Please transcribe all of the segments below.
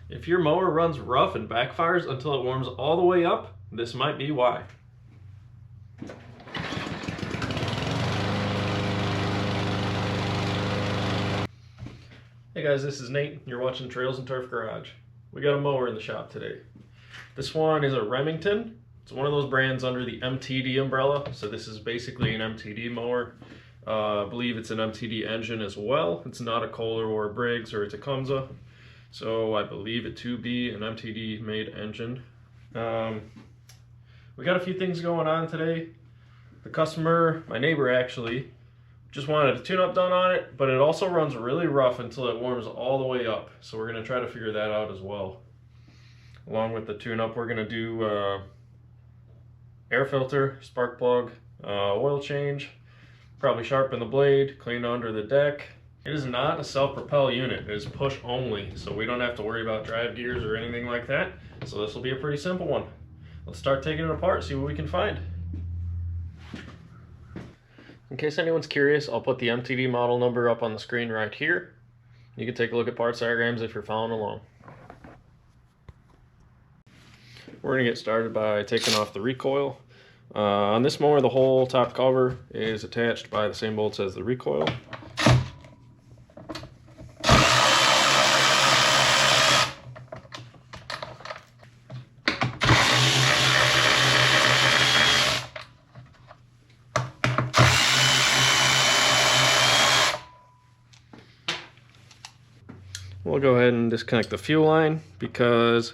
If your mower runs rough and backfires until it warms all the way up, this might be why. Hey guys, this is Nate. You're watching Trails and Turf Garage. We got a mower in the shop today. This one is a Remington. It's one of those brands under the MTD umbrella. So this is basically an MTD mower. I believe it's an MTD engine as well. It's not a Kohler or a Briggs or a Tecumseh. So I believe it to be an MTD made engine. We got a few things going on today. The customer, my neighbor actually, just wanted a tune-up done on it, but it also runs really rough until it warms all the way up. So we're gonna try to figure that out as well. Along with the tune-up, we're gonna do air filter, spark plug, oil change, probably sharpen the blade, clean under the deck. It is not a self-propel unit, it is push only, so we don't have to worry about drive gears or anything like that. So this will be a pretty simple one. Let's start taking it apart, see what we can find. In case anyone's curious, I'll put the MTD model number up on the screen right here. You can take a look at parts diagrams if you're following along. We're going to get started by taking off the recoil. On this mower, the whole top cover is attached by the same bolts as the recoil. We'll go ahead and disconnect the fuel line because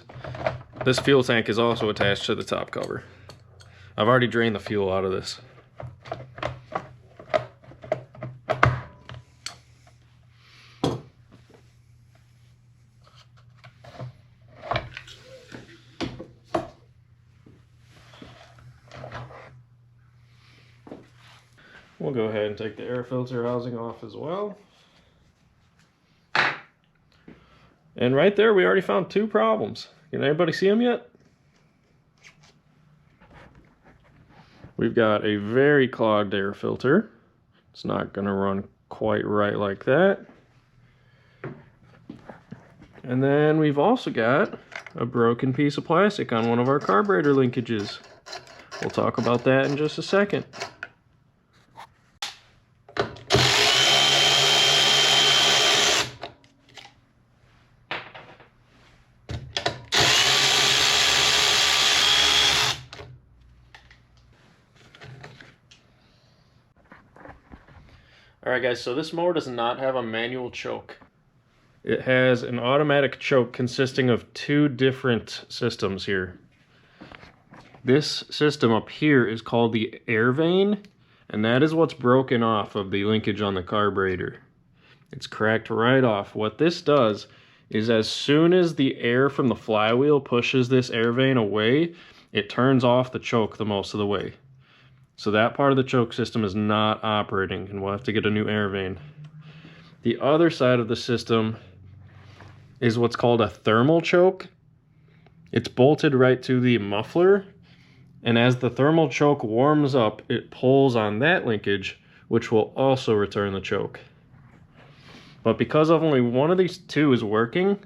this fuel tank is also attached to the top cover. I've already drained the fuel out of this. We'll go ahead and take the air filter housing off as well. And right there, we already found two problems. Can anybody see them yet? We've got a very clogged air filter. It's not going to run quite right like that. And then we've also got a broken piece of plastic on one of our carburetor linkages. We'll talk about that in just a second. Alright guys, so this mower does not have a manual choke. It has an automatic choke consisting of two different systems here. This system up here is called the air vane, and that is what's broken off of the linkage on the carburetor. It's cracked right off. What this does is as soon as the air from the flywheel pushes this air vane away, it turns off the choke the most of the way. So that part of the choke system is not operating, and we'll have to get a new air vane. The other side of the system is what's called a thermal choke. It's bolted right to the muffler, and as the thermal choke warms up, it pulls on that linkage, which will also return the choke. But because of only one of these two is working,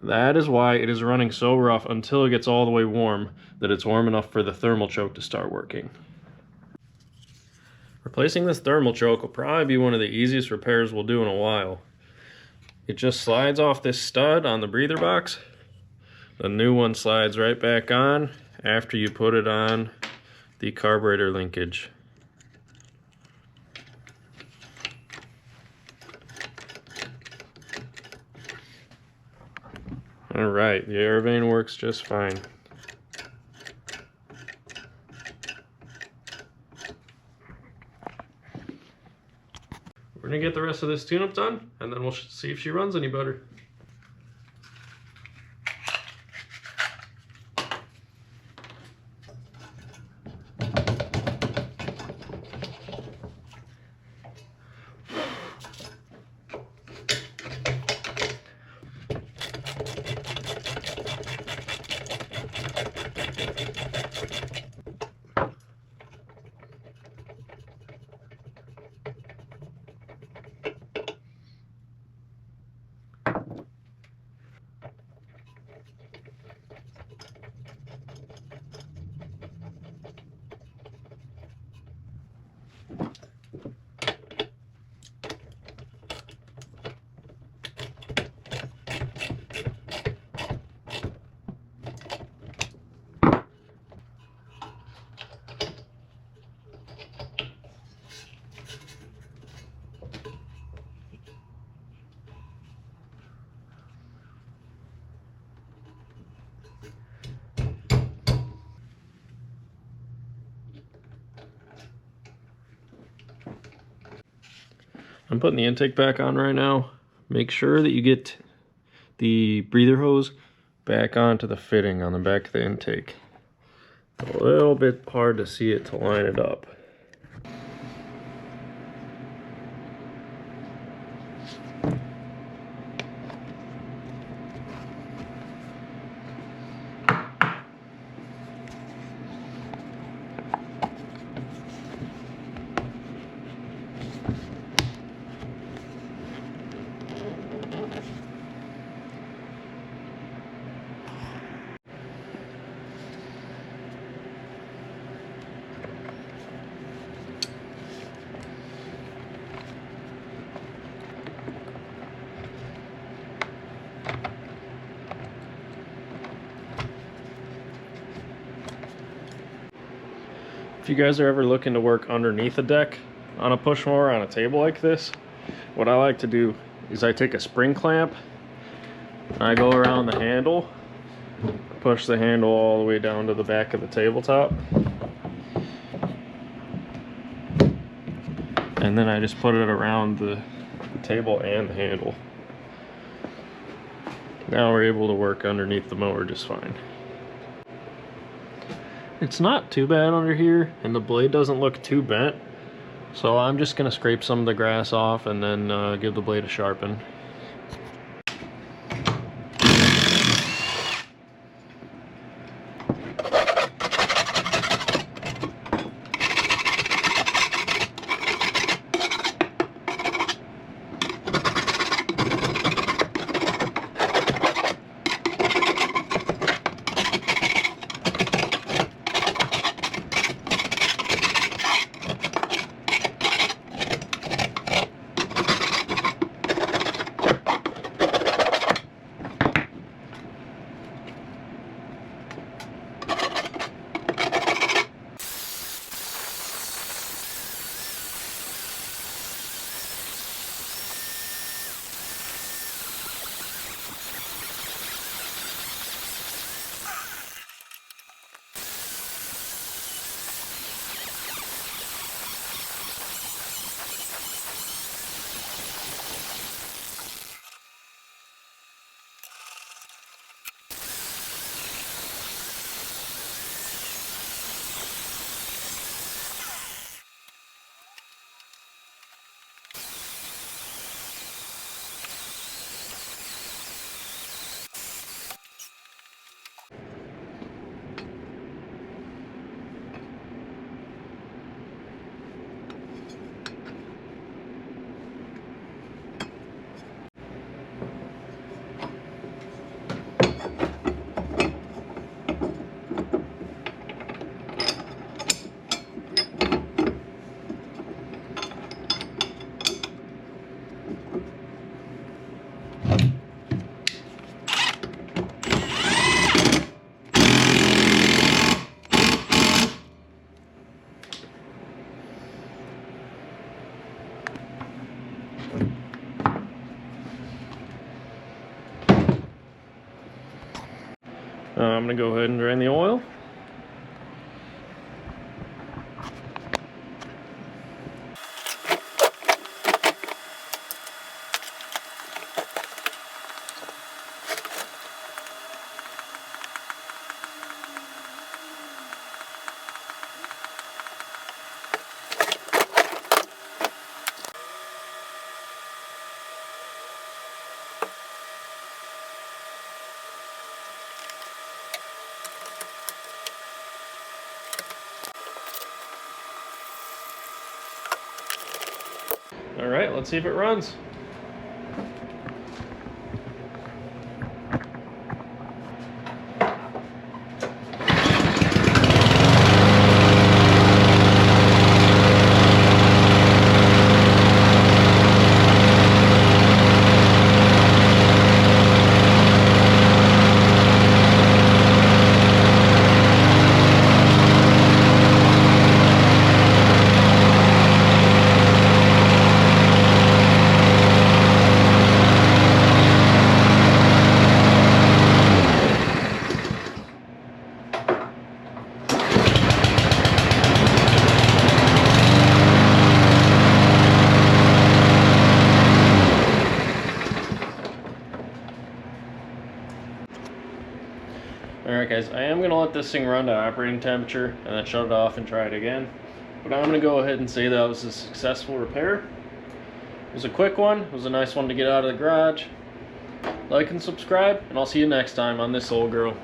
that is why it is running so rough until it gets all the way warm, that it's warm enough for the thermal choke to start working. Replacing this thermal choke will probably be one of the easiest repairs we'll do in a while. It just slides off this stud on the breather box. The new one slides right back on after you put it on the carburetor linkage. Alright, the air vane works just fine. We're gonna get the rest of this tune-up done, and then we'll see if she runs any better. I'm putting the intake back on right now. Make sure that you get the breather hose back onto the fitting on the back of the intake. It's a little bit hard to see it to line it up. If you guys are ever looking to work underneath a deck on a push mower on a table like this, what I like to do is I take a spring clamp, I go around the handle, push the handle all the way down to the back of the tabletop, and then I just put it around the table and the handle. Now we're able to work underneath the mower just fine. It's not too bad under here, and the blade doesn't look too bent, so I'm just going to scrape some of the grass off and then give the blade a sharpen. I'm going to go ahead and drain the oil. All right, let's see if it runs. Alright guys, I am going to let this thing run to operating temperature and then shut it off and try it again. But I'm going to go ahead and say that was a successful repair. It was a quick one, it was a nice one to get out of the garage. Like and subscribe, and I'll see you next time on This Old Girl.